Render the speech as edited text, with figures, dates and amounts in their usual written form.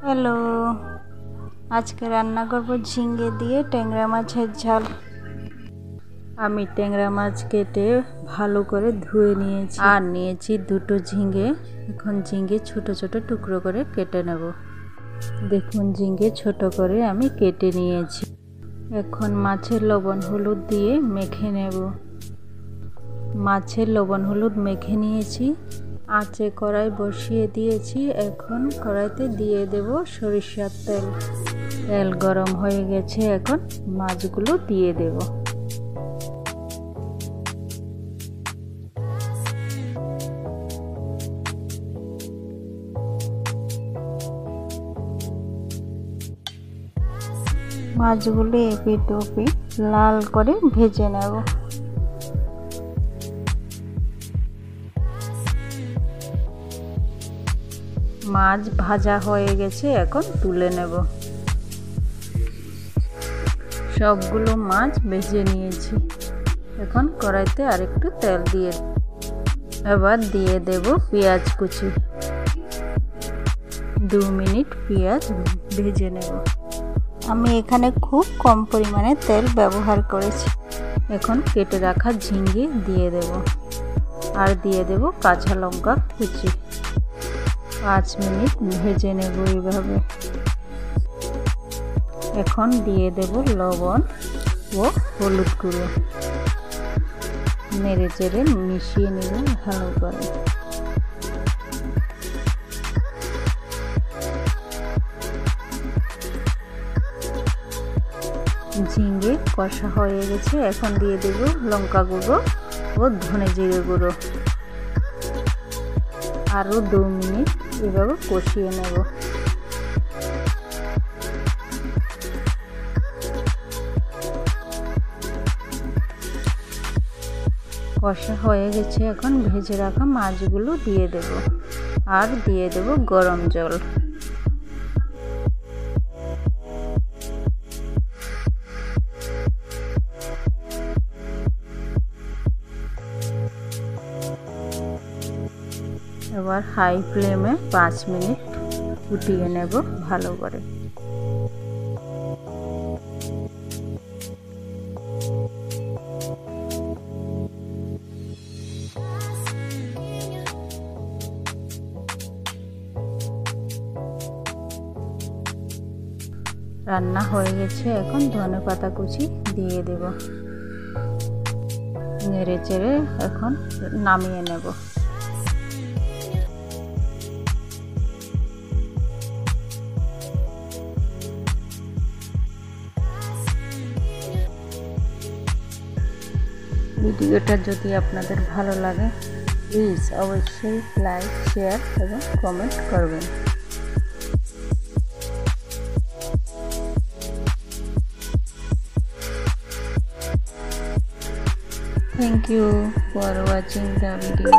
Hello, আজকে রান্না করব ঝিঙ্গে দিয়ে ট্যাংরা মাছের ঝাল। আমি ট্যাংরা মাছ কেটে ভালো করে ধুয়ে নিয়েছি আর নিয়েছি দুটো ঝিঙ্গে। এখন ঝিঙ্গে ছোট ছোট টুকরো করে কেটে নেব। দেখুন ঝিঙ্গে ছোট করে আমি কেটে নিয়েছি। এখন মাছের লবণ হলুদ দিয়ে মেখে নেব। মাছের লবণ হলুদ মেখে নিয়েছি। আঁচে কড়াই বসিয়ে দিয়েছি। এখন কড়াইতে দিয়ে দেব সরিষার তেল। তেল গরম হয়ে গেছে, এখন মাছগুলো দিয়ে দেব। মাছগুলো এপিট ওপিট লাল করে ভেজে নেব। মাছ ভাজা হয়ে গেছে, এখন তুলে নেব। সবগুলো মাছ ভেজে নিয়েছি। এখন কড়াইতে আরেকটু তেল দিয়ে এবার দিয়ে দেব পেঁয়াজ কুচি। 2 মিনিট পেঁয়াজ ভেজে নেব। আমি এখানে খুব কম পরিমাণে তেল ব্যবহার করেছি। এখন কেটে রাখা ঝিঙ্গে দিয়ে দেব আর দিয়ে দেব কাঁচা লঙ্কা কুচি। 5 মিনিট ভেজে নেব এইভাবে। এখন দিয়ে দেব লবণ ও হলুদ গুঁড়ো। নেড়ে চেড়ে মিশিয়ে নেব ভালো করে। ঝিঙ্গে কষা হয়ে গেছে, এখন দিয়ে দেব লঙ্কা গুঁড়ো ও ধনে জিরে গুঁড়ো। আরও 2 মিনিট এভাবে কষিয়ে নেব। কষা হয়ে গেছে, এখন ভেজে রাখা মাছগুলো দিয়ে দেব আর দিয়ে দেব গরম জল। এবার হাই ফ্লেমে 5 মিনিট ফুটিয়ে নেব ভালো করে। রান্না হয়ে গেছে, এখন ধনেপাতা কুচি দিয়ে দেব। নেড়ে চেড়ে এখন নামিয়ে নেব। ভিডিওটা যদি আপনাদের ভালো লাগে প্লিজ অবশ্যই লাইক, শেয়ার এবং কমেন্ট করবেন। Thank you for watching the video.